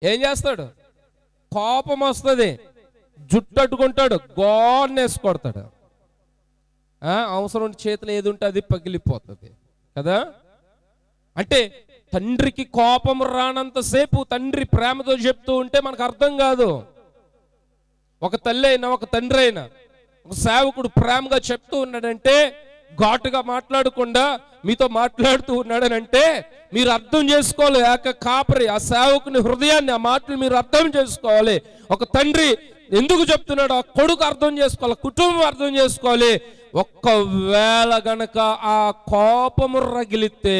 ఏం చేస్తాడు? కోపం వస్తుంది, జుట్టు అట్టుకుంటాడు, గోన్నేసి కొడతాడు. అవసరం చేతులు ఏది ఉంటే అది పగిలిపోతుంది కదా. అంటే తండ్రికి కోపం రానంతసేపు తండ్రి ప్రేమతో చెప్తూ ఉంటే మనకు అర్థం కాదు. ఒక తల్లి అయినా ఒక తండ్రి అయినా ఒక సేవకుడు ప్రేమగా చెప్తూ ఉన్నాడంటే, ఘాటుగా మాట్లాడకుండా మీతో మాట్లాడుతూ ఉన్నాడనంటే మీరు అర్థం చేసుకోవాలి. ఏక కాపరి ఆ సేవకుని హృదయాన్ని, ఆ మాటలు మీరు అర్థం చేసుకోవాలి. ఒక తండ్రి ఎందుకు చెప్తున్నాడు ఆ కొడుకు అర్థం చేసుకోవాలి, కుటుంబం అర్థం చేసుకోవాలి. ఒక్కవేళ గనక ఆ కోపము రగిలితే,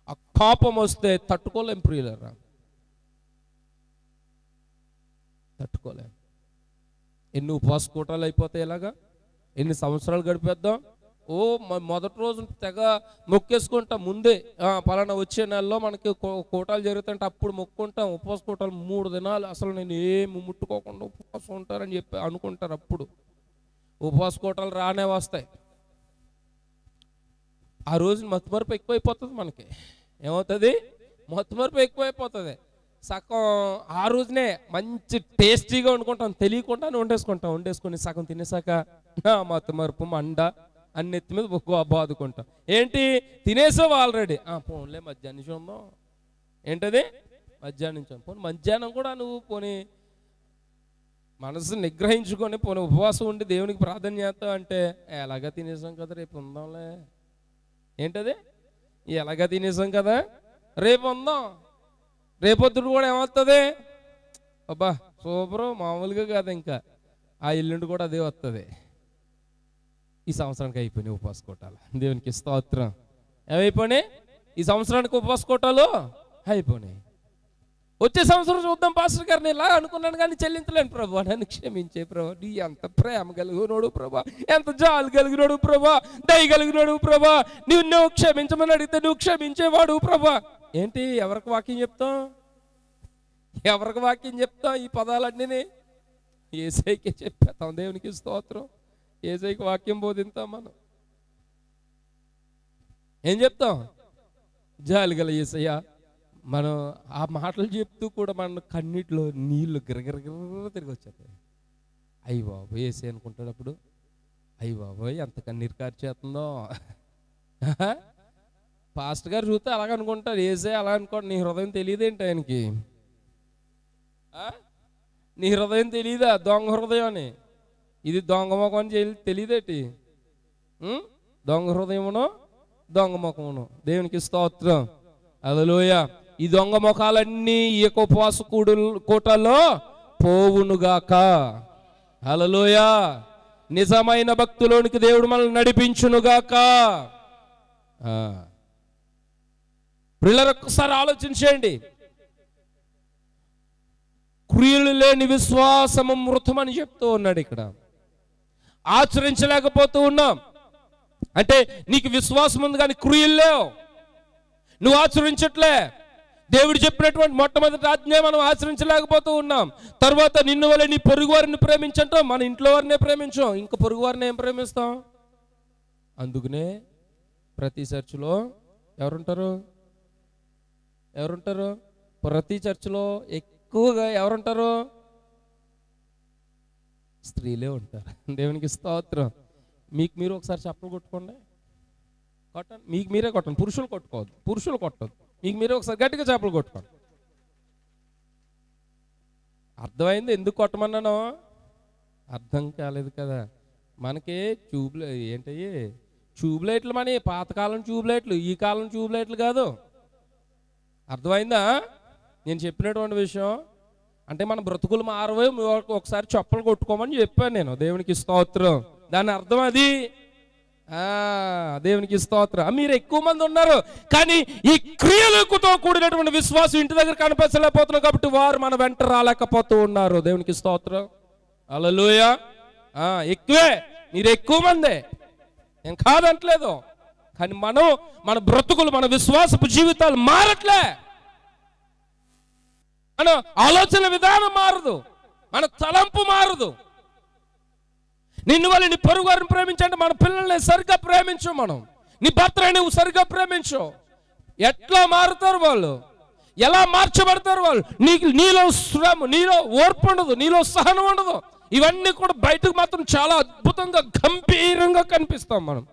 ఆ కోపం వస్తే తట్టుకోలేం ప్రియులారా, తట్టుకోలేం. ఎన్ని ఉపవాస కూటాలు అయిపోతాయి ఇలాగా, ఎన్ని సంవత్సరాలు గడిపేద్దాం. మొదటి రోజు తెగ మొక్కేసుకుంటాం ముందే, పలానా వచ్చే నెలలో మనకి కూటాలు జరుగుతుంటే అప్పుడు మొక్కుంటాం. ఉపవాస కూటాలు 3 దినాలు అసలు నేను ఏమి ముట్టుకోకుండా ఉపవాసం ఉంటారని చెప్పి అనుకుంటారు. అప్పుడు ఉపవాస కూటాలు రానే వస్తాయి. ఆ రోజు మత్తుమరుపు ఎక్కువైపోతుంది. మనకి ఏమవుతుంది? మత్తుమరుపు ఎక్కువైపోతుంది. సగం ఆ రోజునే మంచి టేస్టీగా వండుకుంటాం, తెలియకుండానే వండేసుకుని సగం తినేసాక మత్తుమరుపు మండ అన్ని ఎత్తి మీద బాదుకుంటాం. ఏంటి? తినేసావు ఆల్రెడీ. పోన్లే మధ్యాహ్నం నుంచి ఉందాం. ఏంటది? మధ్యాహ్నం నుంచి. పోనీ మధ్యాహ్నం కూడా నువ్వు పోనీ మనసు నిగ్రహించుకొని పోనీ ఉపవాసం ఉండి దేవునికి ప్రార్థన చేస్తావు అంటే, ఎలాగా తినేసాం కదా రేపు ఉందాంలే. ఏంటది? ఎలాగా తినేసాం కదా రేపు ఉందాం. రేపొద్దుడు కూడా ఏమవుతుంది? అబ్బా సూపరు, మామూలుగా కాదు, ఇంకా ఆ ఎల్లుండి కూడా అదే వస్తుంది. ఈ సంవత్సరానికి అయిపోయినాయి ఉపవాస కూటాలు. దేవునికి స్తోత్రం. ఏమైపోయినాయి? ఈ సంవత్సరానికి ఉపవాస కూటాలు అయిపోయినాయి. వచ్చే సంవత్సరం చూద్దాం పాస్టర్ గారిని ఇలా అనుకున్నాను కానీ చెల్లించలేను ప్రభా, నన్ను క్షమించే ప్రభా. నీ ఎంత ప్రేమ కలిగినోడు ప్రభా, ఎంత జాలి కలిగినోడు ప్రభా, దయ కలిగినోడు ప్రభా. నువ్వు క్షమించమని అడిగితే నువ్వు క్షమించేవాడు ప్రభా. ఏంటి? ఎవరికి వాక్యం చెప్తాం? ఎవరికి వాక్యం చెప్తాం? ఈ పదాలన్నీ యేసయ్యకే చెప్పేస్తాం. దేవునికి స్తోత్రం. యేసయ్యకి వాక్యం బోధిస్తాం. మనం ఏం చెప్తాం? జాలి గల యేసయ్య. మనం ఆ మాటలు చెప్తూ కూడా మన కన్నీటిలో నీళ్లు గిరగిరగిర తిరిగి వచ్చేస్తాయి. అయ్యి బాబోయ్ యేసయ్య అనుకుంటాడు అప్పుడు. అయ్యి బాబోయ్ ఎంత కన్నీరు కార్చేస్తుందో. పాస్టర్ గారు చూస్తే అలాగ అనుకుంటారు, యేసయ్య అలా అనుకోండి. నీ హృదయం తెలియదేంటి ఆయనకి? నీ హృదయం తెలియదా? దొంగ హృదయం అని. ఇది దొంగ ముఖం అని తెలియదేటి? దొంగ హృదయమును దొంగ ముఖమును. దేవునికి స్తోత్రం. హల్లెలూయా. ఈ దొంగ ముఖాలన్నీ ఈ యొక్క ఉపవాస కూటల్లో పోవునుగాక. హల్లెలూయా. నిజమైన భక్తులోనికి దేవుడు మనల్ని నడిపించునుగాక. పిల్లలు ఒక్కసారి ఆలోచించండి. క్రియలు లేని విశ్వాసము మృతమని చెప్తూ ఉన్నాడు ఇక్కడ. ఆచరించలేకపోతూ ఉన్నాం అంటే నీకు విశ్వాసం ఉంది కానీ క్రియలు లేవు, నువ్వు ఆచరించట్లే. దేవుడు చెప్పినటువంటి మొట్టమొదటి ఆజ్ఞ మనం ఆచరించలేకపోతూ ఉన్నాం. తర్వాత నిన్ను వల్ల నీ పొరుగు వారిని ప్రేమించంటాం, మన ఇంట్లో వారినే ప్రేమించాం, ఇంకా పొరుగు వారిని ఏం ప్రేమిస్తాం? అందుకనే ప్రతి చర్చిలో ఎవరుంటారు? ప్రతి చర్చిలో ఎక్కువగా ఎవరుంటారు? స్త్రీలే ఉంటారు. దేవునికి స్తోత్రం. మీకు మీరు ఒకసారి చప్పలు కొట్టుకోండి, కొట్టండి. మీకు మీరే కొట్టండి, పురుషులు కొట్టుకోవద్దు, పురుషులు కొట్టద్దు. మీకు మీరే ఒకసారి గట్టిగా చప్పలు కొట్టుకోండి. అర్థమైంది ఎందుకు కొట్టమన్నానో? అర్థం కాలేదు కదా. మనకి ట్యూబ్లైట్లు మన పాతకాలం ట్యూబ్లైట్లు, ఈ కాలం ట్యూబ్లైట్లు కాదు. అర్థమైందా నేను చెప్పినటువంటి విషయం? అంటే మన బ్రతుకులు మారవే, ఒకసారి చప్పలు కొట్టుకోమని చెప్పాను నేను. దేవునికి స్తోత్రం. దాని అర్థం అది. దేవునికి స్తోత్రం. మీరు ఎక్కువ మంది ఉన్నారు కానీ ఈ క్రియలతో కూడినటువంటి విశ్వాసం ఇంటి దగ్గర కనిపించలేకపోతున్నారు కాబట్టి వారు మన వెంట రాలేకపోతూ ఉన్నారు. దేవునికి స్తోత్రం. హల్లెలూయా. ఎక్కువే, మీరు ఎక్కువ మందే, నేను కాదంటలేదు. కానీ మన బ్రతుకులు, మన విశ్వాసపు జీవితాలు మారట్లే. మన ఆలోచన విధానం మారదు, మన తలంపు మారదు. నిన్ను వల్ల నీ పొరుగు వారిని ప్రేమించంటే మన పిల్లల్ని సరిగ్గా ప్రేమించు. మనం నీ భర్తని నువ్వు సరిగ్గా ప్రేమించు. ఎట్లా మారుతారు వాళ్ళు? ఎలా మార్చబడతారు వాళ్ళు? నీలో శ్రమ, నీలో ఓర్పు ఉండదు, నీలో సహనం ఉండదు. ఇవన్నీ కూడా బయటకు మాత్రం చాలా అద్భుతంగా గంభీరంగా కనిపిస్తాం మనం.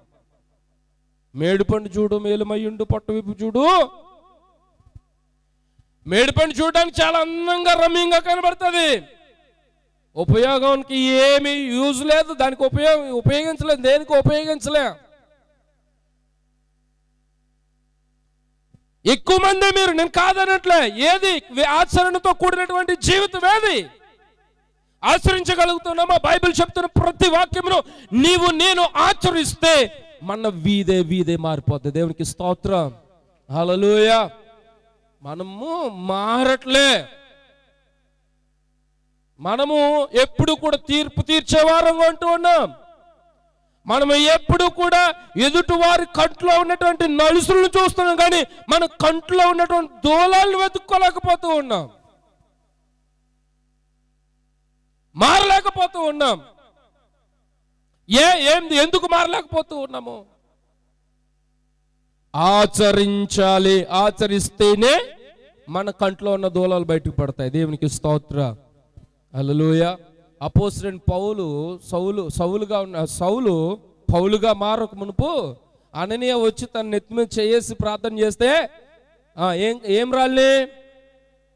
మేడిపండు చూడు మేలుమయ్యుండు పొట్ట విప్పు చూడు. మేడిపండు చూడడానికి చాలా అందంగా రమ్యంగా కనబడుతుంది. ఉపయోగానికి ఏమీ యూజ్ లేదు, దానికి ఉపయోగించలేదు, దేనికి ఉపయోగించలే. ఎక్కువ మంది మీరు, నేను కాదనట్లే, ఏది ఆచరణతో కూడినటువంటి జీవితం ఏది ఆచరించగలుగుతున్నామా? బైబిల్ చెప్తున్న ప్రతి వాక్యమును నీవు నేను ఆచరిస్తే మన వీధే మారిపోద్ది. దేవునికి స్తోత్రం, హల్లెలూయా. మనము మారట్లే. మనము ఎప్పుడు కూడా తీర్పు తీర్చేవారంగా అంటూ ఉన్నాం. మనము ఎప్పుడు కూడా ఎదుటి వారి కంట్లో ఉన్నటువంటి నలుసులను చూస్తున్నాం, కానీ మన కంట్లో ఉన్నటువంటి దూలాలను వెతుక్కోలేకపోతూ ఉన్నాం, మారలేకపోతూ ఉన్నాం. ఎందుకు మారలేకపోతూ ఉన్నాము? ఆచరించాలి. ఆచరిస్తేనే మన కంట్లో ఉన్న దూలాలు బయటకు పడతాయి. దేవునికి స్తోత్రం, హల్లెలూయా. అపోస్తలుడైన సౌలు పౌలుగా మారక మునుపు అననీయ వచ్చి తన నెత్తి మీద చేసి ప్రార్థన చేస్తే ఏం రాలి?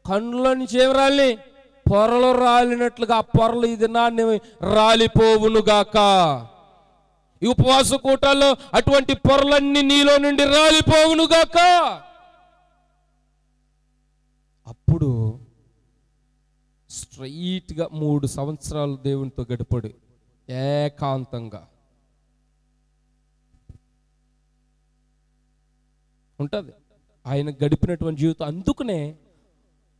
కండ్ల నుంచి ఏం రాలి? పొరలు రాలినట్లుగా ఆ పొరలు ఇది నాన్ని రాలిపోవునుగాక. ఈ ఉపవాస కూటాల్లో అటువంటి పొరలన్నీ నీలో నుండి రాలిపోవునుగాక. అప్పుడు స్ట్రైట్గా 3 సంవత్సరాలు దేవునితో గడిపాడు ఏకాంతంగా. ఉంటుంది ఆయన గడిపినటువంటి జీవితం. అందుకనే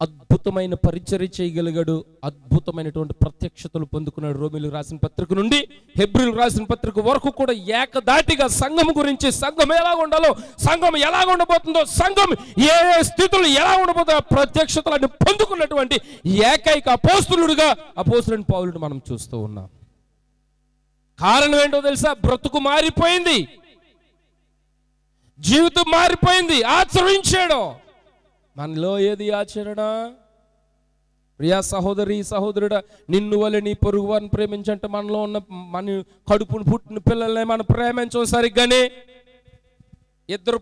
అద్భుతమైన పరిచర్య చేయగలిగాడు, అద్భుతమైనటువంటి ప్రత్యక్షతలు పొందుకున్నాడు. రోమీయులకు రాసిన పత్రిక నుండి హెబ్రీయులకు రాసిన పత్రిక వరకు కూడా ఏకదాటిగా సంఘం గురించి, సంఘం ఎలా ఉండాలో, సంఘం ఎలా ఉండబోతుందో, సంఘం ఏ స్థితులు ఎలా ఉండబోతుందో ప్రత్యక్షతలను పొందుకున్నటువంటి ఏకైక అపోస్తలుడుగా అపోస్తలుడైన పౌలుని మనం చూస్తూ ఉన్నాం. కారణం ఏంటో తెలుసా? బ్రతుకు మారిపోయింది, జీవితం మారిపోయింది, ఆచరించాడు. మనలో ఏది ఆచరణ? ప్రియా సహోదరి సహోదరుడా, నిన్ను వల్ల నీ పొరుగు వారిని ప్రేమించంటే మనలో ఉన్న మన కడుపును పుట్టిన పిల్లల్ని మనం ప్రేమించం సరిగ్గానే. ఇద్దరు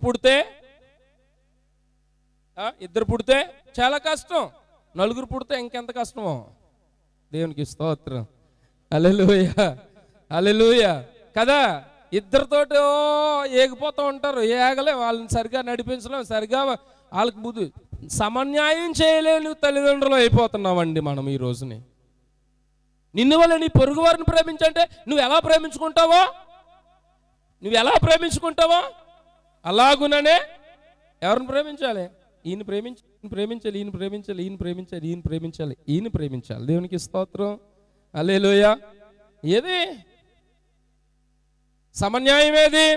పుడితే చాలా కష్టం, నలుగురు పుడితే ఇంకెంత కష్టమో. దేవునికి స్తోత్రం, హల్లెలూయా, హల్లెలూయా కదా. ఇద్దరితోటి ఏగిపోతూ ఉంటారు, ఏగలే, వాళ్ళని సరిగా నడిపించలేం, సరిగా వాళ్ళకి బుద్ధి సమన్యాయం చేయలేని తల్లిదండ్రులు అయిపోతున్నామండి మనం ఈ రోజుని. నిన్ను వల్ల నీ పొరుగు వారిని ప్రేమించంటే నువ్వు ఎలా ప్రేమించుకుంటావో అలాగుననే ఎవరిని ప్రేమించాలి? ఈయన ప్రేమించాలి. దేవునికి స్తోత్రం, హల్లెలూయా. ఏది సమన్యాయం? ఏది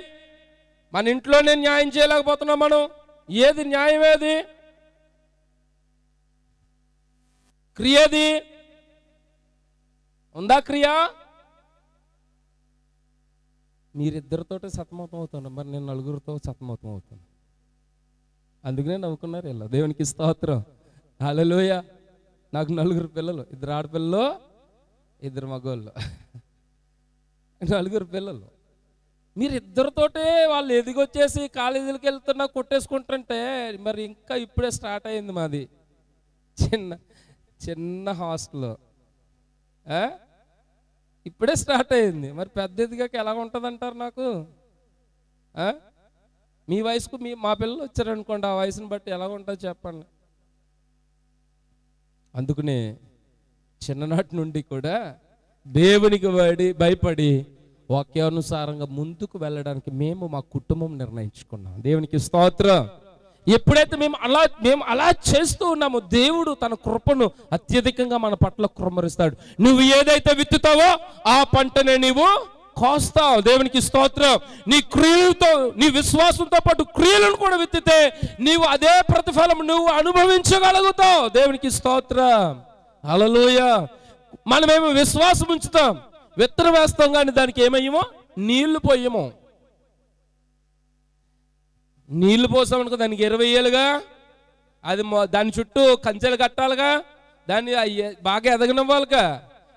మన ఇంట్లోనే న్యాయం చేయలేకపోతున్నాం మనం. ఏది న్యాయం? ఏది క్రియది ఉందా? క్రియ మీరిద్దరితో సతమతం అవుతాను, మరి నేను నలుగురితో సతమతం అవుతాను. అందుకనే నవ్వుకున్నారు ఇలా. దేవునికి స్తోత్రం, హల్లెలూయా. నాకు 4 పిల్లలు, 2 ఆడపిల్లలు, 2 మగవాళ్ళు, 4 పిల్లలు. మీరిద్దరితోటే వాళ్ళు ఎదిగొచ్చేసి కాలేజీలకు వెళ్తున్నా కొట్టేసుకుంటుంటే, మరి ఇంకా ఇప్పుడే స్టార్ట్ అయింది మాది చిన్న హాస్టల్, ఇప్పుడే స్టార్ట్ అయింది. మరి పెద్ద ఎదిగాక ఎలా ఉంటుంది అంటారు నాకు? మీ వయసుకు మా పిల్లలు వచ్చారనుకోండి, ఆ వయసుని బట్టి ఎలా ఉంటుంది చెప్పండి. అందుకనే చిన్ననాటి నుండి కూడా దేవునికి భయపడి వాక్యానుసారంగా ముందుకు వెళ్ళడానికి మా కుటుంబం నిర్ణయించుకున్నాం. దేవునికి స్తోత్రం. ఎప్పుడైతే మేము అలా చేస్తూ ఉన్నామో దేవుడు తన కృపను అత్యధికంగా మన పట్ల కుమ్మరిస్తాడు. నువ్వు ఏదైతే విత్తుతావో ఆ పంటనే నీవు కోస్తావు. దేవునికి స్తోత్రం. నీ క్రియలతో, నీ విశ్వాసంతో పాటు క్రియలను కూడా విత్తితే నీవు అదే ప్రతిఫలం నువ్వు అనుభవించగలుగుతావు. దేవునికి స్తోత్రం, హల్లెలూయా. మనమేమో విశ్వాసం ఉంచుతాం, విత్తనం వేస్తాం, కానీ దానికి ఏమయ్యమో నీళ్లు పోయమో. నీళ్లు పోసామనుకో దానికి 20 ఏళ్ళుగా అది దాని చుట్టూ కంచెలు కట్టాలిగా, దాన్ని బాగా ఎదగనివ్వాలిగా.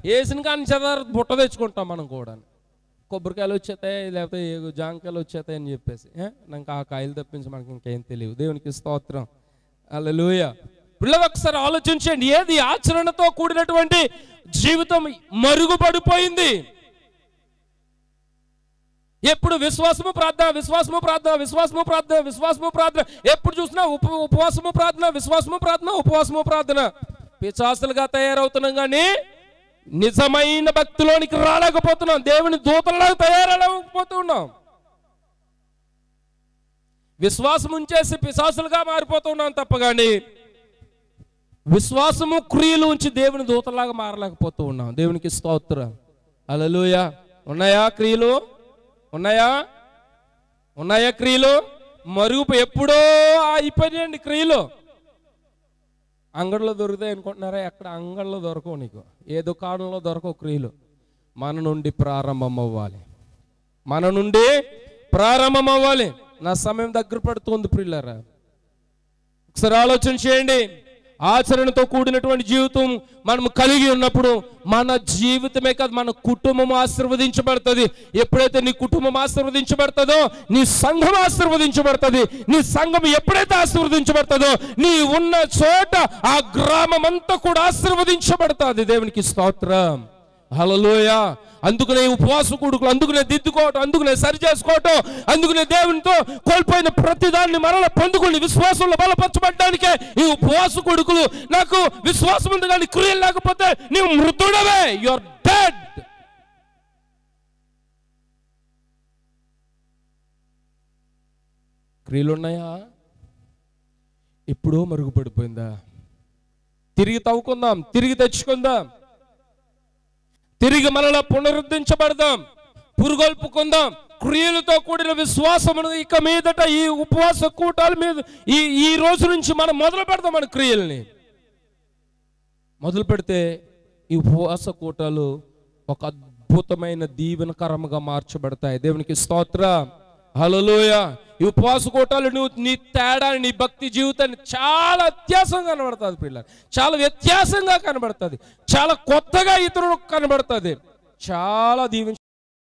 వేసిన కానీ చదవ బుట్ట తెచ్చుకుంటాం మనం కూడా. కొబ్బరికాయలు వచ్చేతాయి, లేకపోతే జాంకాయలు వచ్చేతాయి అని చెప్పేసి నాకు ఆ కాయలు తప్పించి మనకి ఇంకేం తెలియదు. దేవునికి స్తోత్రం, హల్లెలూయా. పిల్లలు ఒకసారి ఆలోచించండి, ఏది ఆచరణతో కూడినటువంటి జీవితం మరుగుపడిపోయింది. ఎప్పుడు విశ్వాసము ప్రార్థన, విశ్వాసము ప్రార్థన, విశ్వాసము ప్రార్థన, విశ్వాసము ప్రార్థన. ఎప్పుడు చూసినా ఉపవాసము ప్రార్థన, విశ్వాసము ప్రార్థన, ఉపవాసము ప్రార్థన. పిశాచులుగా తయారవుతున్నాం కానీ నిజమైన భక్తిలోనికి రాలేకపోతున్నాం. దేవుని దూతలాగా తయారలేకపోతున్నాం. విశ్వాసం ఉంచేసి పిశాచులుగా మారిపోతున్నాం తప్ప కానీ విశ్వాసము క్రియలు ఉంచి దేవుని దూతలాగా మారలేకపోతూ ఉన్నాం. దేవునికి స్తోత్రం, హల్లెలూయా. ఉన్నాయా క్రియలు? ఉన్నాయా క్రియలు? మరుగు ఎప్పుడో అయిపోయాయండి క్రియలు. అంగడిలో దొరుకుతాయి అనుకుంటున్నారా? ఎక్కడ అంగడిలో దొరకవు, నీకు ఏ దుకాణంలో దొరకవు క్రియలు. మన నుండి ప్రారంభం అవ్వాలి, మన నుండి ప్రారంభం అవ్వాలి. నా సమయం దగ్గర పడుతుంది ప్రియులారా. ఒకసారి ఆలోచన చేయండి. ఆచరణతో కూడినటువంటి జీవితం మనం కలిగి ఉన్నప్పుడు మన జీవితమే కాదు, మన కుటుంబం ఆశీర్వదించబడుతుంది. ఎప్పుడైతే నీ కుటుంబం ఆశీర్వదించబడుతుందో నీ సంఘం ఆశీర్వదించబడుతుంది. నీ సంఘం ఎప్పుడైతే ఆశీర్వదించబడుతుందో నీ ఉన్న చోట ఆ గ్రామం అంతా కూడా ఆశీర్వదించబడుతుంది. దేవునికి స్తోత్రం, హల్లెలూయా. అందుకనే ఉపవాస కూడుకులు, అందుకనే దిద్దుకోవటం, అందుకనే సరి చేసుకోవటం, అందుకనే దేవునితో కోల్పోయిన ప్రతిదాన్ని మరలా పొందుకుని విశ్వాసంలో బలపరచబడ్డానికే ఈ ఉపవాస కూడుకులు. నాకు విశ్వాసం ఉంది కానీ క్రియలు లేకపోతే నీవు మృతుడవే, యు ఆర్ డెడ్. క్రియలు ఉన్నాయా? ఎప్పుడో మరుగుపడిపోయిందా? తిరిగి తవ్వుకుందాం, తిరిగి తెచ్చుకుందాం, తిరిగి మనలో పునరుద్ధరించబడదాం, పురుగొల్పుకుందాం. క్రియలతో కూడిన విశ్వాసమును ఇక మీదట ఈ ఉపవాస కూటాల మీద ఈ రోజు నుంచి మనం మొదలు పెడదాం. మన క్రియల్ని మొదలు పెడితే ఈ ఉపవాస కూటాలు ఒక అద్భుతమైన దీవెనకరముగా మార్చబడతాయి. దేవునికి స్తోత్రం, హల్లెలూయా. ఈ ఉపవాస కూటాలు నువ్వు నీ తేడాన్ని, నీ భక్తి జీవితాన్ని చాలా వ్యత్యాసంగా కనబడుతుంది పిల్లలు, చాలా వ్యత్యాసంగా కనబడుతుంది, చాలా కొత్తగా ఇతరులకు కనబడుతుంది, చాలా దీవించ